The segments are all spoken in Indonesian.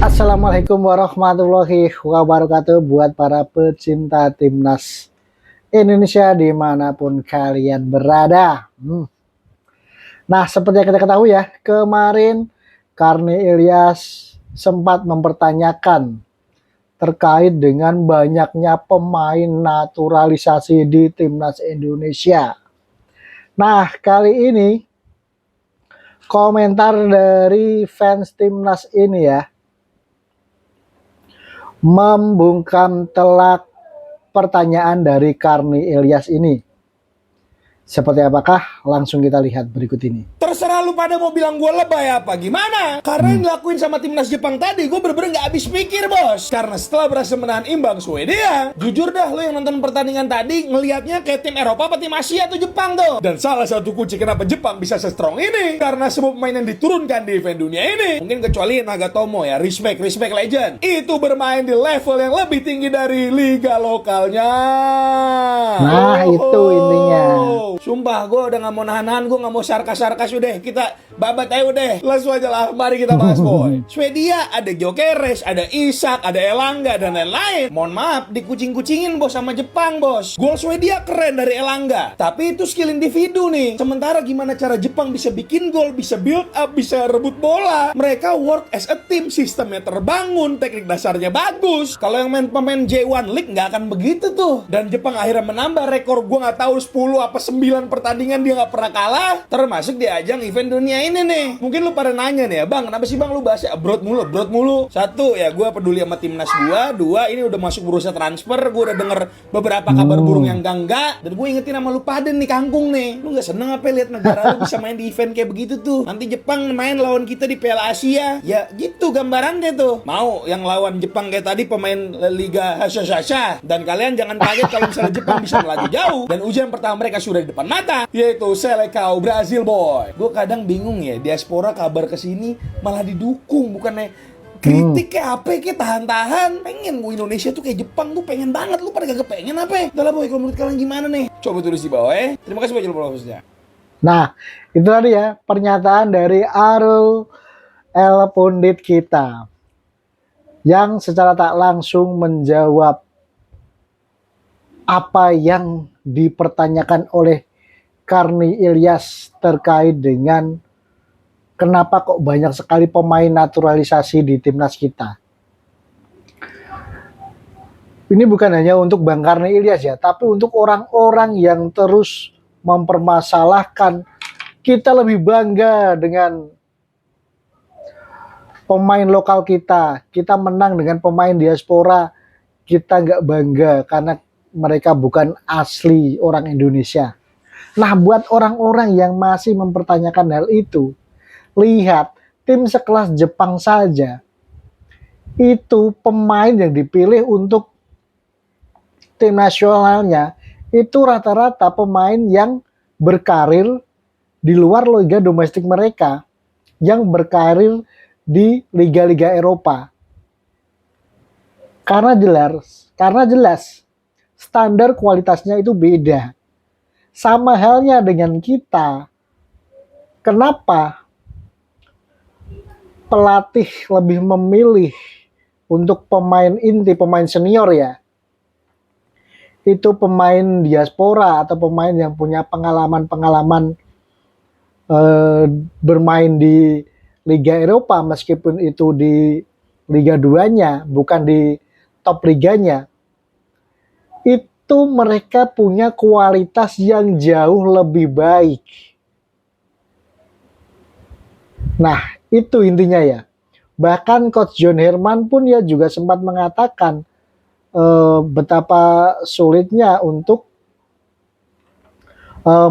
Assalamualaikum warahmatullahi wabarakatuh buat para pecinta timnas Indonesia dimanapun kalian berada. Nah, seperti yang kita ketahui ya, kemarin Karni Ilyas sempat mempertanyakan terkait dengan banyaknya pemain naturalisasi di timnas Indonesia. Nah, kali ini komentar dari fans timnas ini ya membungkam telak pertanyaan dari Karni Ilyas ini. Seperti apakah? Langsung kita lihat berikut ini. Terserah lu pada mau bilang gue lebay apa gimana. Karena yang dilakuin sama timnas Jepang tadi gue bener-bener gak habis pikir bos. Karena setelah berhasil menahan imbang Swedia, jujur dah lu yang nonton pertandingan tadi ngelihatnya kayak tim Eropa apa tim Asia tuh Jepang tuh. Dan salah satu kunci kenapa Jepang bisa se-strong ini karena semua pemain yang diturunkan di event dunia ini, mungkin kecuali Nagatomo ya, respect legend, itu bermain di level yang lebih tinggi dari liga lokalnya. Nah, itu intinya. Sumpah gue udah gak mau nahan-nahan, gue gak mau sarkas-sarkas, udah kita babat aja udah. Langsung aja lah, mari kita bahas boy. Swedia ada Gyökeres, ada Isak, ada Elanga dan lain-lain. Mohon maaf, dikucing-kucingin bos sama Jepang bos. Gol Swedia keren dari Elanga, tapi itu skill individu nih. Sementara gimana cara Jepang bisa bikin gol, bisa build up, bisa rebut bola. Mereka work as a team, sistemnya terbangun, teknik dasarnya bagus. Kalau yang main pemain J1 League gak akan begitu tuh. Dan Jepang akhirnya menambah rekor, gue gak tahu 10 apa 9 pertandingan dia gak pernah kalah, termasuk di ajang event dunia ini nih. Mungkin lu pada nanya nih ya, bang kenapa sih bang lu bahasnya abroad mulu. Satu ya, gue peduli sama timnas gue. Dua, ini udah masuk bursa transfer, gue udah denger beberapa kabar burung yang enggak. Dan gue ingetin sama lu pada nih kangkung nih, lu gak seneng apa lihat negara lu bisa main di event kayak begitu tuh. Nanti Jepang main lawan kita di Piala Asia, ya gitu gambarannya tuh. Mau yang lawan Jepang kayak tadi pemain Liga Hashashasha. Dan kalian jangan kaget kalau misalnya Jepang bisa melaju jauh. Dan ujian pertama mereka sudah di depan mata, yaitu Seleção Brazil boy. Gue kadang bingung ya, diaspora kabar kesini malah didukung, bukannya kritik kayak apa kayak tahan-tahan. Pengen gue Indonesia tuh kayak Jepang tuh, pengen banget. Lu pada gak kepengen apa? Udah lah boy, kalau menurut kalian gimana nih? Coba tulis di bawah ya. Terima kasih banyak profesnya. Nah, itu tadi ya pernyataan dari Arul El Pundit kita yang secara tak langsung menjawab apa yang dipertanyakan oleh Karni Ilyas terkait dengan kenapa kok banyak sekali pemain naturalisasi di timnas kita. Ini bukan hanya untuk Bang Karni Ilyas ya, tapi untuk orang-orang yang terus mempermasalahkan kita lebih bangga dengan pemain lokal kita. Kita menang dengan pemain diaspora, kita nggak bangga karena mereka bukan asli orang Indonesia. Nah, buat orang-orang yang masih mempertanyakan hal itu, lihat tim sekelas Jepang saja, itu pemain yang dipilih untuk tim nasionalnya, itu rata-rata pemain yang berkarir di luar liga domestik mereka, yang berkarir di liga-liga Eropa. Karena jelas standar kualitasnya itu beda. Sama halnya dengan kita. Kenapa pelatih lebih memilih untuk pemain inti, pemain senior ya, itu pemain diaspora atau pemain yang punya pengalaman bermain di Liga Eropa, meskipun itu di Liga 2-nya, bukan di top liganya, itu mereka punya kualitas yang jauh lebih baik. Nah, itu intinya ya. Bahkan Coach John Herman pun ya juga sempat mengatakan betapa sulitnya untuk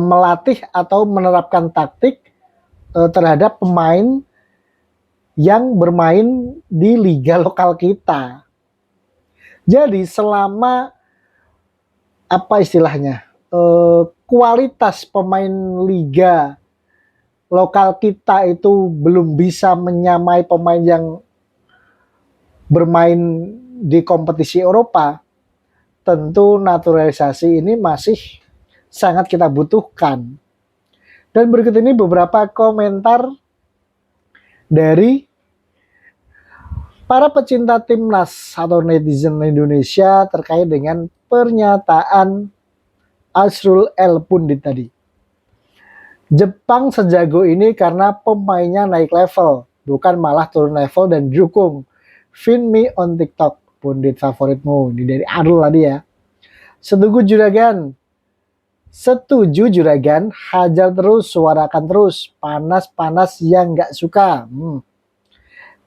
melatih atau menerapkan taktik terhadap pemain yang bermain di liga lokal kita. Jadi selama apa istilahnya, kualitas pemain liga lokal kita itu belum bisa menyamai pemain yang bermain di kompetisi Eropa, tentu naturalisasi ini masih sangat kita butuhkan. Dan berikut ini beberapa komentar dari Para pecinta timnas atau netizen Indonesia terkait dengan pernyataan Asrul El Pundit tadi. Jepang sejago ini karena pemainnya naik level, bukan malah turun level dan dukung. Find me on TikTok, pundit favoritmu. Ini dari Arul tadi ya. Setuju juragan, hajar terus, suarakan terus. Panas-panas yang gak suka.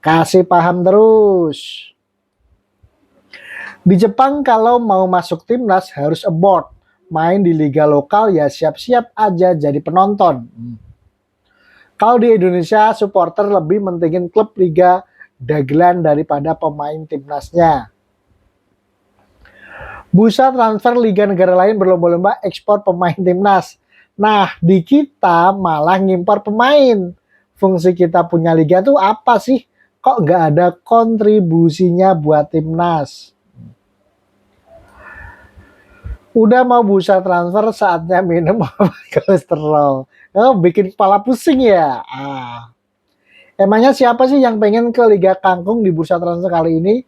Kasih paham terus. Di Jepang kalau mau masuk timnas harus abort. Main di liga lokal ya siap-siap aja jadi penonton. Kalau di Indonesia supporter lebih mentingin klub liga dagelan daripada pemain timnasnya. Bursa transfer liga negara lain berlomba-lomba ekspor pemain timnas. Nah, di kita malah ngimpor pemain. Fungsi kita punya liga tuh apa sih? Kok nggak ada kontribusinya buat timnas? Udah mau bursa transfer saatnya minum kolesterol. Oh, bikin kepala pusing ya. Emangnya siapa sih yang pengen ke Liga Kangkung di bursa transfer kali ini?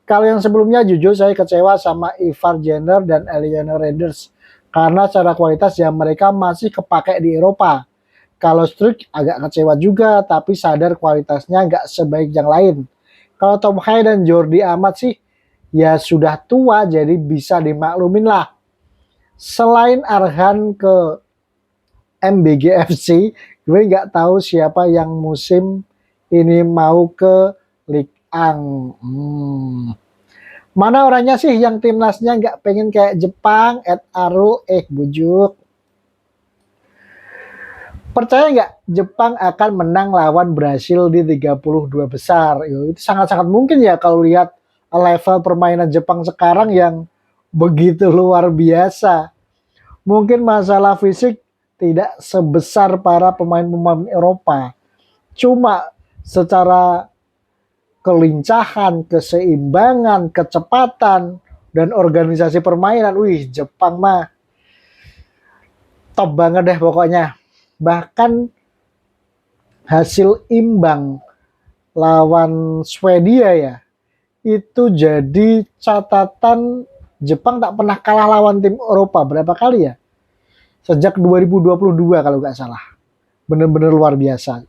Kalau yang sebelumnya jujur saya kecewa sama Ivar Jenner dan Eleanor Renders. Karena secara kualitas ya mereka masih kepake di Eropa. Kalau Struijk agak kecewa juga, tapi sadar kualitasnya nggak sebaik yang lain. Kalau Tom Hai dan Jordi Amat sih, ya sudah tua jadi bisa dimaklumin lah. Selain Arhan ke MBGFC, gue nggak tahu siapa yang musim ini mau ke Ligue 1. Mana orangnya sih yang timnasnya nggak pengen kayak Jepang, Arul, bujuk. Percaya nggak Jepang akan menang lawan Brasil di 32 besar? Itu sangat-sangat mungkin ya kalau lihat level permainan Jepang sekarang yang begitu luar biasa. Mungkin masalah fisik tidak sebesar para pemain-pemain Eropa. Cuma secara kelincahan, keseimbangan, kecepatan, dan organisasi permainan, Jepang mah top banget deh pokoknya. Bahkan hasil imbang lawan Swedia ya, itu jadi catatan Jepang tak pernah kalah lawan tim Eropa berapa kali ya? Sejak 2022 kalau nggak salah. Bener-bener luar biasa.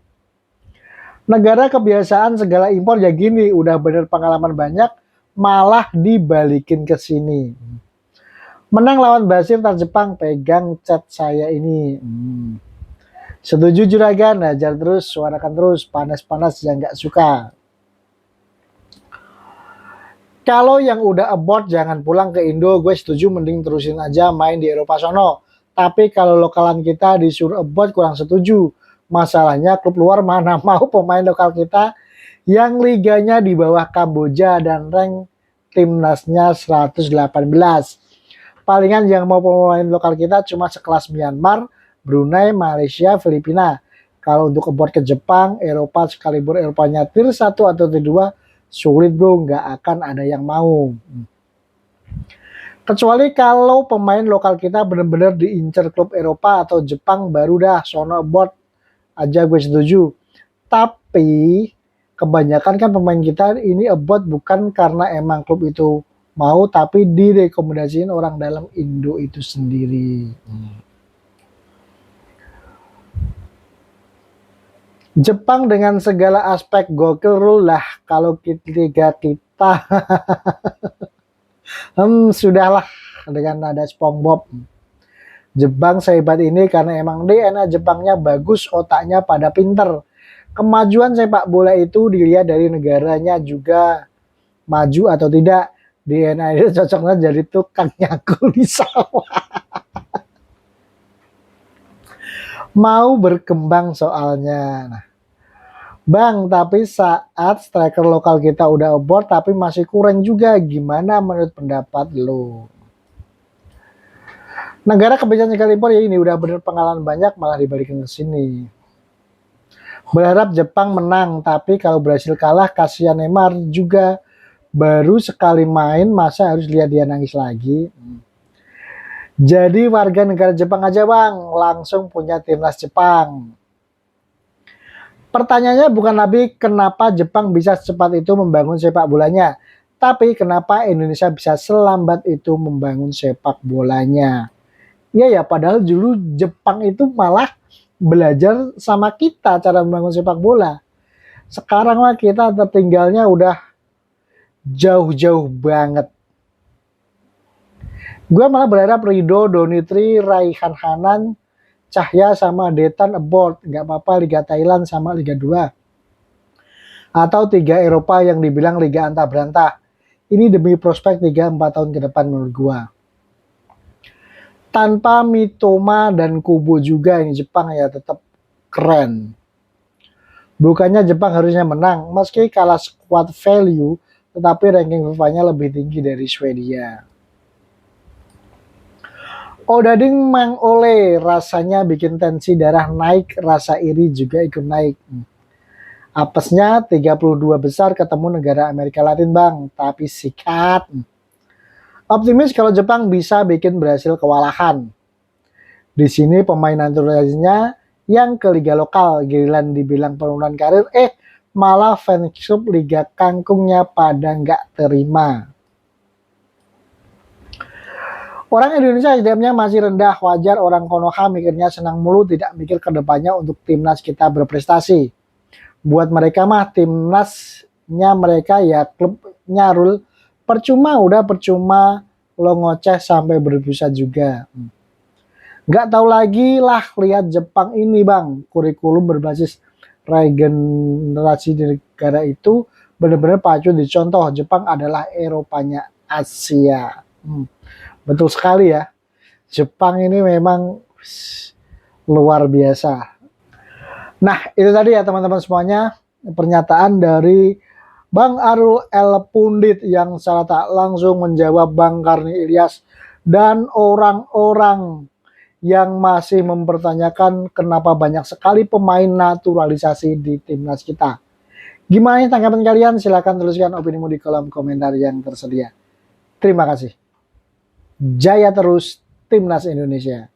Negara kebiasaan segala impor ya gini, udah bener pengalaman banyak, malah dibalikin ke sini. Menang lawan Brasil ntar Jepang, pegang chat saya ini. Setuju juragan, ajar terus, suarakan terus, panas-panas yang nggak suka. Kalau yang udah abort jangan pulang ke Indo, gue setuju mending terusin aja main di Eropa sono. Tapi kalau lokalan kita disuruh abort kurang setuju. Masalahnya klub luar mana mau pemain lokal kita yang liganya di bawah Kamboja dan rank timnasnya 118. Palingan yang mau pemain lokal kita cuma sekelas Myanmar, Brunei, Malaysia, Filipina. Kalau untuk abort ke Jepang, Eropa sekalibur Eropanya tier 1 atau tier 2, sulit bro, nggak akan ada yang mau. Kecuali kalau pemain lokal kita benar-benar diincar klub Eropa atau Jepang, baru dah sono abort aja gue setuju. Tapi kebanyakan kan pemain kita ini abort bukan karena emang klub itu mau, tapi direkomendasiin orang dalam Indo itu sendiri. Jepang dengan segala aspek gokil lah kalau liga kita. Sudahlah dengan nada SpongeBob. Jepang sehebat ini karena emang DNA Jepangnya bagus, otaknya pada pinter. Kemajuan sepak bola itu dilihat dari negaranya juga maju atau tidak. DNA itu cocoknya jadi tukang nyaku di sawah. Mau berkembang soalnya. Nah, Bang, tapi saat striker lokal kita udah abort tapi masih kurang juga. Gimana menurut pendapat lo? Negara kebijakan sekali impor ya ini udah bener pengalaman banyak malah dibalikin ke sini. Berharap Jepang menang, tapi kalau Brasil kalah kasihan Neymar juga baru sekali main masa harus lihat dia nangis lagi. Jadi warga negara Jepang aja bang, langsung punya timnas Jepang. Pertanyaannya bukan lagi kenapa Jepang bisa secepat itu membangun sepak bolanya, tapi kenapa Indonesia bisa selambat itu membangun sepak bolanya. Iya ya, padahal dulu Jepang itu malah belajar sama kita cara membangun sepak bola. Sekarang mah kita tertinggalnya udah jauh-jauh banget. Gue malah berharap Rido, Donitri, Raihan Hanan, Cahya sama Detan aboard. Nggak apa-apa Liga Thailand sama Liga 2. Atau 3 Eropa yang dibilang Liga Antah Berantah. Ini demi prospek 3-4 tahun ke depan menurut gue. Tanpa Mitoma dan Kubo juga ini Jepang ya tetap keren. Bukannya Jepang harusnya menang, meski kalah squad value, tetapi ranking FIFA-nya lebih tinggi dari Swedia. Odading Mang Ole rasanya bikin tensi darah naik, rasa iri juga ikut naik. Apesnya 32 besar ketemu negara Amerika Latin bang, tapi sikat. Optimis kalau Jepang bisa bikin berhasil kewalahan. Di sini pemain naturalisasinya yang ke liga lokal, giliran dibilang penurunan karir, malah fans club liga kangkungnya pada nggak terima. Orang Indonesia SDM-nya masih rendah, wajar orang Konoha mikirnya senang mulu, tidak mikir ke depannya untuk timnas kita berprestasi. Buat mereka mah timnasnya mereka ya klubnya Rul, percuma lo ngoceh sampai berbusa juga. Nggak tahu lagi lah lihat Jepang ini bang, kurikulum berbasis regenerasi di negara itu benar-benar patut dicontoh. Jepang adalah Eropanya Asia. Betul sekali ya, Jepang ini memang luar biasa. Nah itu tadi ya teman-teman semuanya, pernyataan dari Bang Arul L. Pundit yang secara tak langsung menjawab Bang Karni Ilyas dan orang-orang yang masih mempertanyakan kenapa banyak sekali pemain naturalisasi di timnas kita. Gimana tanggapan kalian? Silahkan tuliskan opinimu di kolom komentar yang tersedia. Terima kasih. Jaya terus timnas Indonesia.